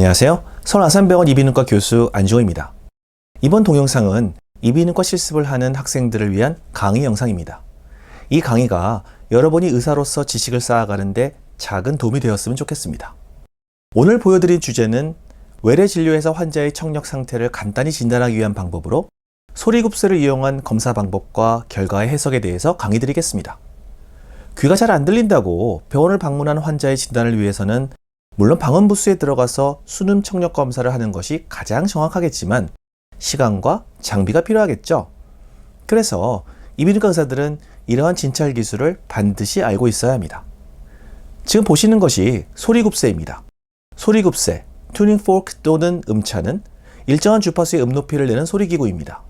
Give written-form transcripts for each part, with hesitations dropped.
안녕하세요. 서울 아산병원 이비인후과 교수 안주호입니다. 이번 동영상은 이비인후과 실습을 하는 학생들을 위한 강의 영상입니다. 이 강의가 여러분이 의사로서 지식을 쌓아가는데 작은 도움이 되었으면 좋겠습니다. 오늘 보여드린 주제는 외래 진료에서 환자의 청력 상태를 간단히 진단하기 위한 방법으로 소리굽새를 이용한 검사 방법과 결과의 해석에 대해서 강의 드리겠습니다. 귀가 잘 안 들린다고 병원을 방문한 환자의 진단을 위해서는 물론 방음 부스에 들어가서 수능 청력 검사를 하는 것이 가장 정확하겠지만 시간과 장비가 필요하겠죠. 그래서 이비인후과 의사들은 이러한 진찰 기술을 반드시 알고 있어야 합니다. 지금 보시는 것이 소리굽새입니다. 소리굽새, 튜닝 포크 또는 음차는 일정한 주파수의 높이를 내는 소리기구입니다.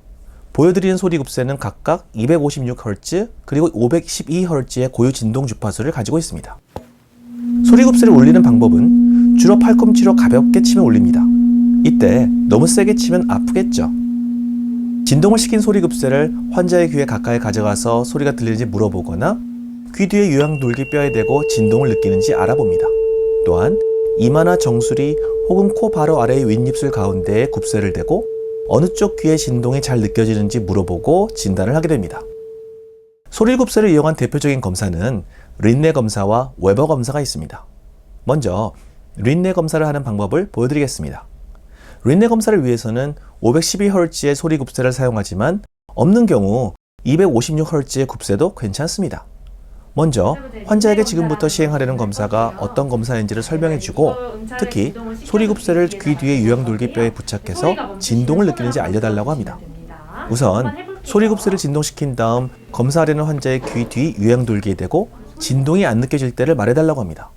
보여드리는 소리굽새는 각각 256Hz 그리고 512Hz의 고유 진동 주파수를 가지고 있습니다. 소리굽새를 울리는 방법은 주로 팔꿈치로 가볍게 치면 울립니다. 이때 너무 세게 치면 아프겠죠. 진동을 시킨 소리굽새를 환자의 귀에 가까이 가져가서 소리가 들리는지 물어보거나 귀 뒤에 유향돌기 뼈에 대고 진동을 느끼는지 알아봅니다. 또한 이마나 정수리 혹은 코 바로 아래의 윗입술 가운데에 굽새를 대고 어느 쪽 귀의 진동이 잘 느껴지는지 물어보고 진단을 하게 됩니다. 소리굽새를 이용한 대표적인 검사는 린네 검사와 웨버 검사가 있습니다. 먼저 린네 검사를 하는 방법을 보여드리겠습니다. 린네 검사를 위해서는 512Hz의 소리굽새를 사용하지만 없는 경우 256Hz의 굽새도 괜찮습니다. 먼저 환자에게 지금부터 시행하려는 검사가 어떤 검사인지를 설명해주고 특히 소리굽새를 귀 뒤에 유향돌기 뼈에 부착해서 진동을 느끼는지 알려달라고 합니다. 우선 소리굽새를 진동시킨 다음 검사하려는 환자의 귀 뒤 유향돌기에 대고 진동이 안 느껴질 때를 말해달라고 합니다.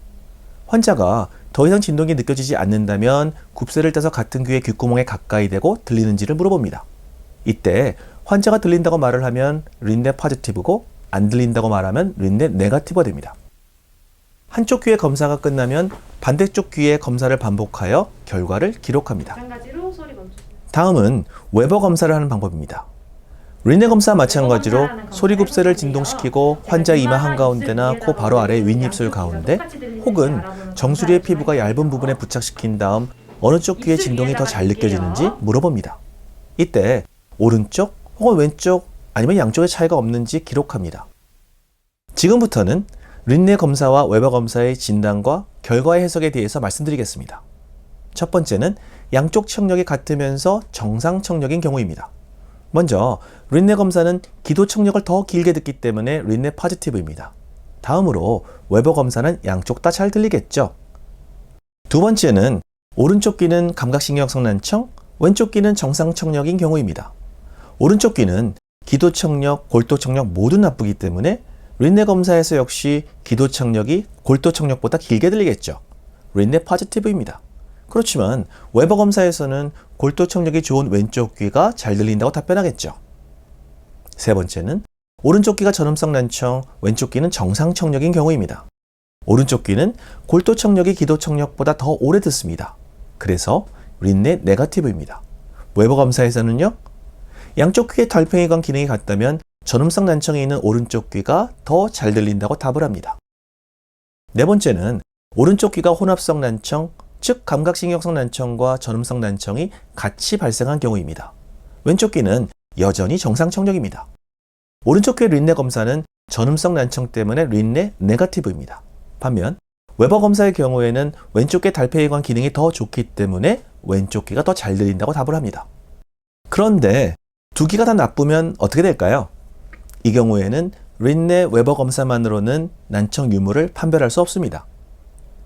환자가 더 이상 진동이 느껴지지 않는다면 굽새를 떼서 같은 귀의 귓구멍에 가까이 대고 들리는지를 물어봅니다. 이때 환자가 들린다고 말을 하면 린네 포지티브고 안 들린다고 말하면 린네 네거티브가 됩니다. 한쪽 귀의 검사가 끝나면 반대쪽 귀의 검사를 반복하여 결과를 기록합니다. 다음은 웨버 검사를 하는 방법입니다. 린네 검사와 마찬가지로 소리굽새를 진동시키고 환자 이마 한가운데나 코 바로 아래 윗입술 가운데 혹은 정수리의 피부가 얇은 부분에 부착시킨 다음 어느 쪽 귀의 진동이 더 잘 느껴지는지 물어봅니다. 이때 오른쪽 혹은 왼쪽 아니면 양쪽의 차이가 없는지 기록합니다. 지금부터는 린네 검사와 웨버 검사의 진단과 결과의 해석에 대해서 말씀드리겠습니다. 첫 번째는 양쪽 청력이 같으면서 정상 청력인 경우입니다. 먼저 린네 검사는 기도 청력을 더 길게 듣기 때문에 린네 포지티브입니다. 다음으로 웨버 검사는 양쪽 다 잘 들리겠죠. 두 번째는 오른쪽 귀는 감각신경성 난청, 왼쪽 귀는 정상 청력인 경우입니다. 오른쪽 귀는 기도 청력, 골도 청력 모두 나쁘기 때문에 린네 검사에서 역시 기도 청력이 골도 청력보다 길게 들리겠죠. 린네 포지티브입니다. 그렇지만 웨버 검사에서는 골도 청력이 좋은 왼쪽 귀가 잘 들린다고 답변하겠죠. 세 번째는 오른쪽 귀가 전음성 난청, 왼쪽 귀는 정상 청력인 경우입니다. 오른쪽 귀는 골도 청력이 기도 청력보다 더 오래 듣습니다. 그래서 린네 네거티브입니다. 웨버 검사에서는요. 양쪽 귀의 달팽이관 기능이 같다면 전음성 난청이 있는 오른쪽 귀가 더 잘 들린다고 답을 합니다. 네 번째는 오른쪽 귀가 혼합성 난청, 즉 감각신경성 난청과 전음성 난청이 같이 발생한 경우입니다. 왼쪽 귀는 여전히 정상 청력입니다. 오른쪽 귀의 린네 검사는 전음성 난청 때문에 린네 네거티브입니다. 반면 웨버 검사의 경우에는 왼쪽 귀의 달팽이관 기능이 더 좋기 때문에 왼쪽 귀가 더 잘 들린다고 답을 합니다. 그런데 두 귀가 다 나쁘면 어떻게 될까요? 이 경우에는 린네 웨버 검사만으로는 난청 유무를 판별할 수 없습니다.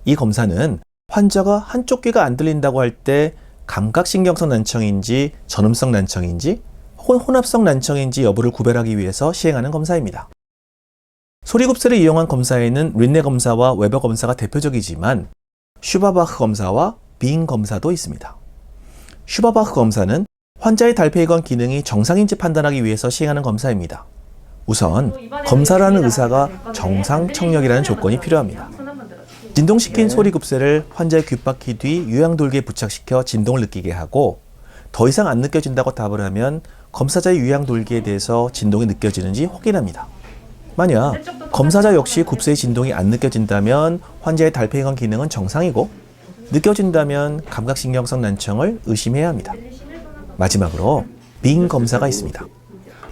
이 검사는 환자가 한쪽 귀가 안 들린다고 할 때 감각신경성 난청인지 전음성 난청인지 혹은 혼합성 난청인지 여부를 구별하기 위해서 시행하는 검사입니다. 소리굽새를 이용한 검사에는 린네 검사와 웨버 검사가 대표적이지만 슈바바흐 검사와 빙 검사도 있습니다. 슈바바흐 검사는 환자의 달팽이관 기능이 정상인지 판단하기 위해서 시행하는 검사입니다. 우선 검사를 하는 의사가 정상 청력이라는 조건이 필요합니다. 진동시킨 소리굽새를 환자의 귓바퀴 뒤 유향돌기에 부착시켜 진동을 느끼게 하고 더 이상 안 느껴진다고 답을 하면 검사자의 유향돌기에 대해서 진동이 느껴지는지 확인합니다. 만약 검사자 역시 굽새의 진동이 안 느껴진다면 환자의 달팽이관 기능은 정상이고 느껴진다면 감각신경성 난청을 의심해야 합니다. 마지막으로 빙 검사가 있습니다.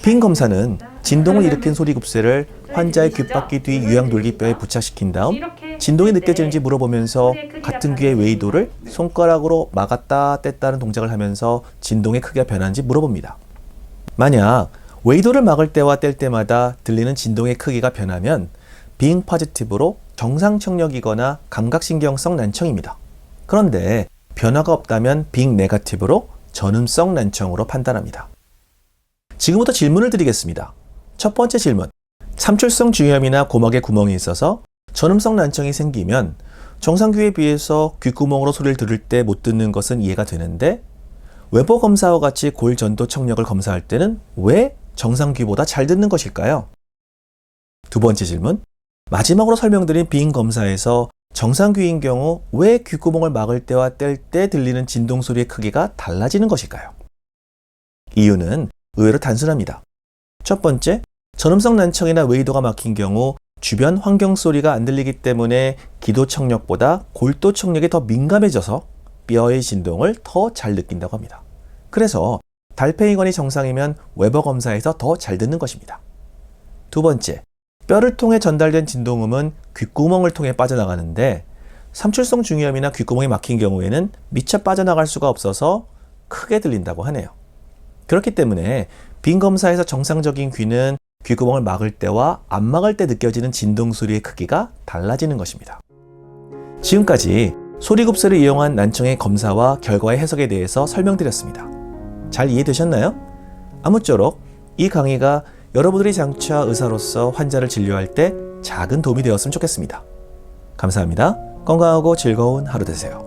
빙 검사는 진동을 일으킨 소리급새를 환자의 귓바퀴 뒤 유양돌기뼈에 부착시킨 다음 진동이 느껴지는지 물어보면서 같은 귀의 웨이도를 손가락으로 막았다 뗐다는 동작을 하면서 진동의 크기가 변하는지 물어봅니다. 만약 웨이도를 막을 때와 뗄 때마다 들리는 진동의 크기가 변하면 빙 포지티브로 정상 청력이거나 감각신경성 난청입니다. 그런데 변화가 없다면 빙 네거티브로 전음성 난청으로 판단합니다. 지금부터 질문을 드리겠습니다. 첫 번째 질문. 삼출성 중이염이나 고막에 구멍이 있어서 전음성 난청이 생기면 정상 귀에 비해서 귓구멍으로 소리를 들을 때 못 듣는 것은 이해가 되는데 웨버 검사와 같이 골 전도 청력을 검사할 때는 왜 정상 귀보다 잘 듣는 것일까요? 두 번째 질문. 마지막으로 설명드린 빙 검사에서 정상 귀인 경우 왜 귓구멍을 막을 때와 뗄 때 들리는 진동 소리의 크기가 달라지는 것일까요? 이유는 의외로 단순합니다. 첫 번째, 전음성 난청이나 웨이도가 막힌 경우 주변 환경 소리가 안 들리기 때문에 기도 청력보다 골도 청력이 더 민감해져서 뼈의 진동을 더 잘 느낀다고 합니다. 그래서 달팽이관이 정상이면 웨버 검사에서 더 잘 듣는 것입니다. 두 번째, 뼈를 통해 전달된 진동음은 귓구멍을 통해 빠져나가는데 삼출성 중이염이나 귓구멍이 막힌 경우에는 미처 빠져나갈 수가 없어서 크게 들린다고 하네요. 그렇기 때문에 빙 검사에서 정상적인 귀는 귓구멍을 막을 때와 안 막을 때 느껴지는 진동 소리의 크기가 달라지는 것입니다. 지금까지 소리급소를 이용한 난청의 검사와 결과의 해석에 대해서 설명드렸습니다. 잘 이해되셨나요? 아무쪼록 이 강의가 여러분들이 장차 의사로서 환자를 진료할 때 작은 도움이 되었으면 좋겠습니다. 감사합니다. 건강하고 즐거운 하루 되세요.